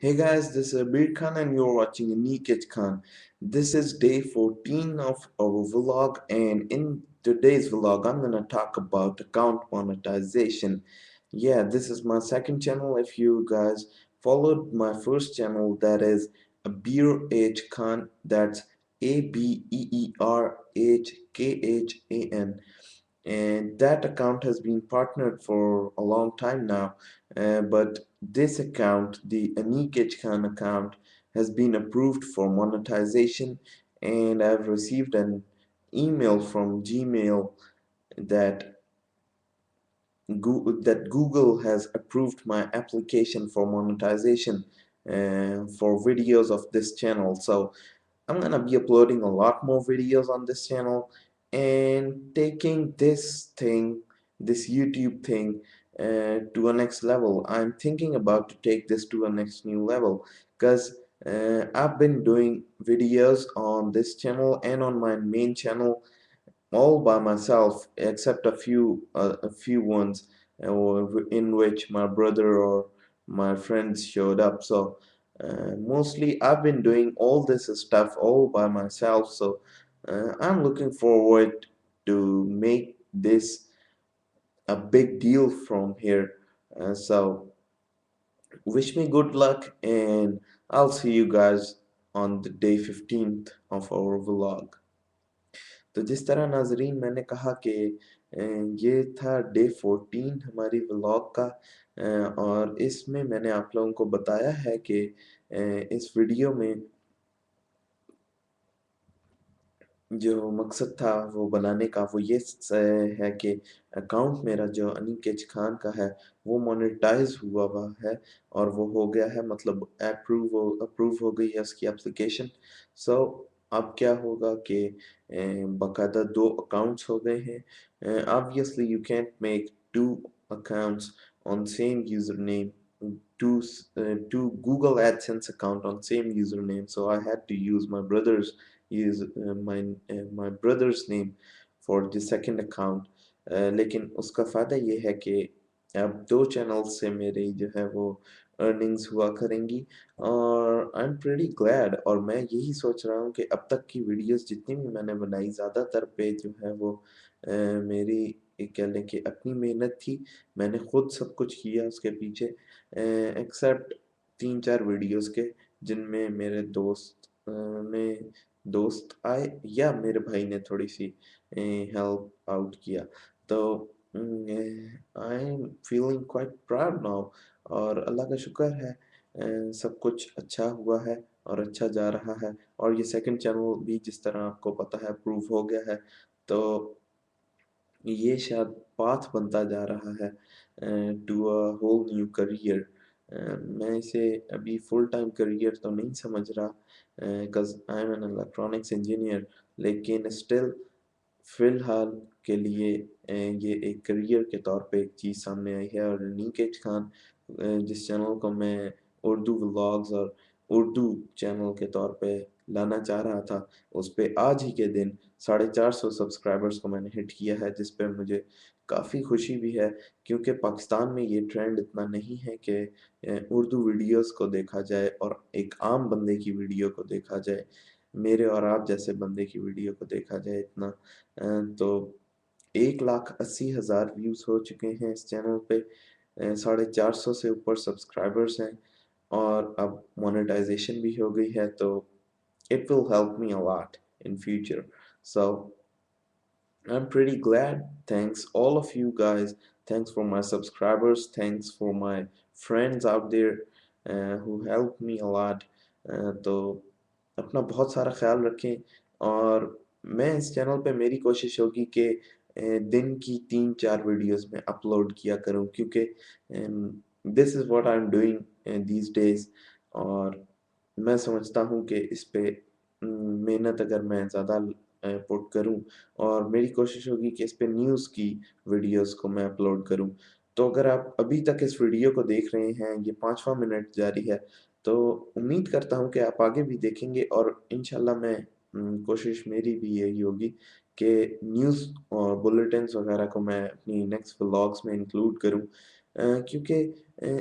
Hey guys, this is Abir Khan and you're watching Anik Khan. This is day 14 of our vlog, and in today's vlog I'm gonna talk about account monetization. Yeah, this is my second channel. If you guys followed my first channel, that is Abir H Khan, that's ABEERHKHAN, and that account has been partnered for a long time now. But this account, the Anik H Khan account, has been approved for monetization, and I've received an email from Gmail that Google has approved my application for monetization for videos of this channel. So I'm gonna be uploading a lot more videos on this channel and taking this YouTube thing to a next level. I'm thinking about to take this to a next new level because I've been doing videos on this channel and on my main channel all by myself, except a few ones in which my brother or my friends showed up. So mostly I've been doing all this stuff all by myself. So I'm looking forward to make this a big deal from here. So wish me good luck, and I'll see you guys on the day 15th of our vlog. तो जिस तरह नाजरीन मैंने कहा कि ये था day 14 हमारी व्लॉग का, और इसमें मैंने आप लोगों को बताया है कि इस वीडियो में जो मकसद था वो बनाने का वो ये है कि अकाउंट मेरा जो अनिकेत खान का है वो मोनेटाइज हुआ है, और वो हो गया है, मतलब अप्रूव हो गई है उसकी एप्लीकेशन। सो अब क्या होगा कि बाकायदा दो अकाउंट्स हो गए हैं। Obviously you can't make two accounts on same username, two Google AdSense account on same username, so I had to use my brother's name for the second account। लेकिन उसका फ़ायदा ये है कि अब दो चैनल से मेरी जो है वो अर्निंग्स हुआ करेंगी, और आई एम प्रीटी ग्लैड। और मैं यही सोच रहा हूँ कि अब तक की वीडियोस जितनी भी मैंने बनाई ज़्यादातर पे जो है वो मेरी कह लें कि अपनी मेहनत थी। मैंने खुद सब कुछ किया उसके पीछे, एक्सेप्ट 3-4 वीडियोस के जिनमें मेरे ने दोस्त आए या मेरे भाई ने थोड़ी सी हेल्प आउट किया। तो I am feeling quite proud now, और अल्लाह का शुक्र है सब कुछ अच्छा हुआ है और अच्छा जा रहा है। और ये सेकंड चैनल भी जिस तरह आपको पता है अप्रूव हो गया है, तो ये शायद पाथ बनता जा रहा है to a whole new career. मैं इसे अभी फुल टाइम करियर तो नहीं समझ रहा, because I am an electronics engineer, लेकिन स्टिल फिलहाल के लिए ये एक करियर के तौर पे एक चीज़ सामने आई है। और नीकेश खान, जिस चैनल को मैं उर्दू व्लॉग्स और उर्दू चैनल के तौर पे लाना चाह रहा था, उस पे आज ही के दिन 450 सब्सक्राइबर्स को मैंने हिट किया है, जिस पे मुझे काफ़ी खुशी भी है, क्योंकि पाकिस्तान में ये ट्रेंड इतना नहीं है कि उर्दू वीडियोस को देखा जाए और एक आम बंदे की वीडियो को देखा जाए, मेरे और आप जैसे बंदे की वीडियो को देखा जाए इतना। तो 1,80,000 व्यूज़ हो चुके हैं इस चैनल पे, 450 से ऊपर सब्सक्राइबर्स हैं, और अब मोनेटाइजेशन भी हो गई है, तो it will help me a lot in future। So I'm pretty glad. Thanks all of you guys. Thanks for my subscribers. Thanks for my friends out there who helped me a lot। तो अपना बहुत सारा ख्याल रखें, और मैं इस channel पे मेरी कोशिश होगी कि दिन की 3-4 वीडियोस में अपलोड किया करूं, क्योंकि this is what I am doing these days. और मैं समझता हूं कि इस पे मेहनत अगर मैं ज़्यादा पुट करूं, और मेरी कोशिश होगी कि इस पे न्यूज़ की वीडियोस को मैं अपलोड करूं। तो अगर आप अभी तक इस वीडियो को देख रहे हैं, ये 5वां मिनट जारी है, तो उम्मीद करता हूँ कि आप आगे भी देखेंगे, और इंशाल्लाह मैं कोशिश मेरी भी यही होगी कि न्यूज़ और बुलेटिन्स वगैरह को मैं अपनी नेक्स्ट व्लॉग्स में इंक्लूड करूँ, क्योंकि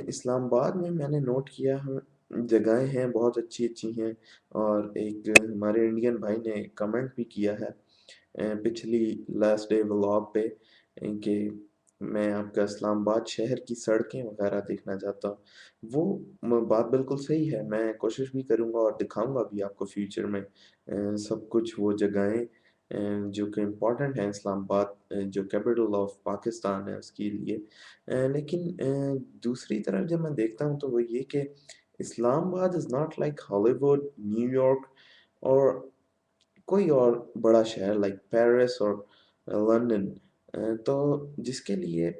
इस्लामाबाद में मैंने नोट किया है जगहें हैं बहुत अच्छी-अच्छी हैं और एक हमारे इंडियन भाई ने कमेंट भी किया है पिछली लास्ट डे व्लॉग पे कि मैं आपका इस्लामाबाद शहर की सड़कें वगैरह देखना चाहता हूँ। वो बात बिल्कुल सही है, मैं कोशिश भी करूँगा और दिखाऊँगा भी आपको फ्यूचर में सब कुछ वो जगहें जो कि इम्पोर्टेंट हैं इस्लामाबाद जो कैपिटल ऑफ पाकिस्तान है उसके लिए। लेकिन दूसरी तरफ जब मैं देखता हूँ तो वो ये कि Islamabad is not like Hollywood, New York और कोई और बड़ा शहर लाइक पेरिस और लंदन तो जिसके लिए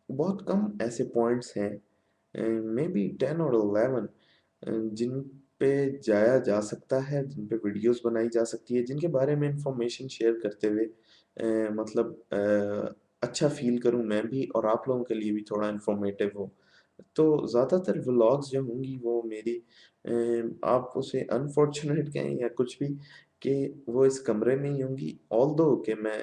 बहुत कम ऐसे पॉइंट्स हैं मे बी 10 और 11 जिन पे जाया जा सकता है, जिन पे वीडियोस बनाई जा सकती है, जिनके बारे में इंफॉर्मेशन शेयर करते हुए मतलब अच्छा फ़ील करूँ मैं भी और आप लोगों के लिए भी थोड़ा इन्फॉर्मेटिव हो। तो ज़्यादातर व्लॉग्स जो होंगी वो मेरी आप उसे अनफॉर्चुनेट कहें या कुछ भी कि वो इस कमरे में ही होंगी ऑल्दो कि मैं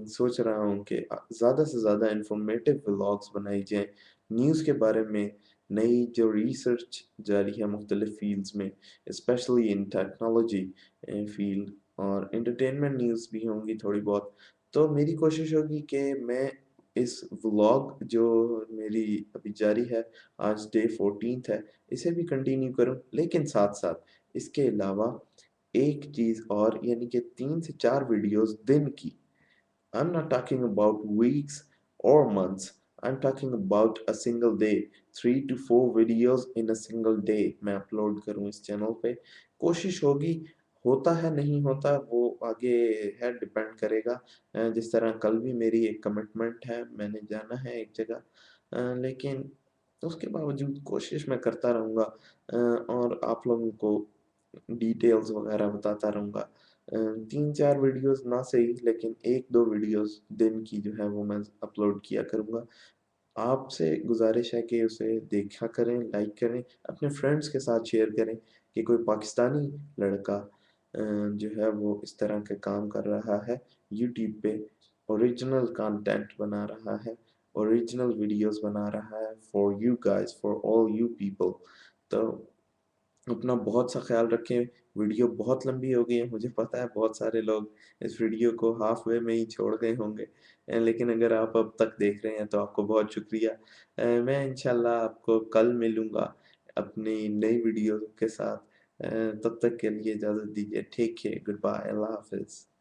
सोच रहा हूँ कि ज़्यादा से ज़्यादा इन्फॉर्मेटिव व्लॉग्स बनाई जाएँ, न्यूज़ के बारे में नई जो रिसर्च जारी है मुख्तलिफ़ फ़ील्ड्स में, स्पेशली इन टेक्नोलॉजी फ़ील्ड और एंटरटेनमेंट न्यूज़ भी होंगी थोड़ी बहुत। तो मेरी कोशिश होगी कि मैं इस व्लॉग जो मेरी अभी जारी है, आज डे 14th है, इसे भी कंटिन्यू करूँ, लेकिन साथ-साथ इसके अलावा एक चीज़ और यानी कि 3 से 4 वीडियोज़ दिन की I'm not talking about weeks or months. I'm talking about a single day. 3 to 4 videos in a single day मैं अपलोड करूँ इस चैनल पे कोशिश होगी होता है नहीं होता वो आगे है डिपेंड करेगा जिस तरह कल भी मेरी एक कमिटमेंट है मैंने जाना है एक जगह लेकिन उसके बावजूद कोशिश मैं करता रहूँगा और आप लोगों को डिटेल्स वगैरह बताता रहूँगा 3-4 वीडियोस ना सही लेकिन 1-2 वीडियोस दिन की जो है वो मैं अपलोड किया करूँगा। आपसे गुज़ारिश है कि उसे देखा करें, लाइक करें, अपने फ्रेंड्स के साथ शेयर करें कि कोई पाकिस्तानी लड़का जो है वो इस तरह के काम कर रहा है यूट्यूब पे ओरिजिनल कंटेंट बना रहा है, ओरिजिनल वीडियोस बना रहा है for you guys, for all you people. तो अपना बहुत सा ख्याल रखें। वीडियो बहुत लंबी हो गई है, मुझे पता है बहुत सारे लोग इस वीडियो को हाफ वे में ही छोड़ गए होंगे। लेकिन अगर आप अब तक देख रहे हैं तो आपको बहुत शुक्रिया। मैं इंशाल्लाह आपको कल मिलूँगा अपनी नई वीडियो के साथ। तब तक के लिए इजाज़त दीजिए। टेक केयर, गुड बाय, अल्लाह हाफ़िज़।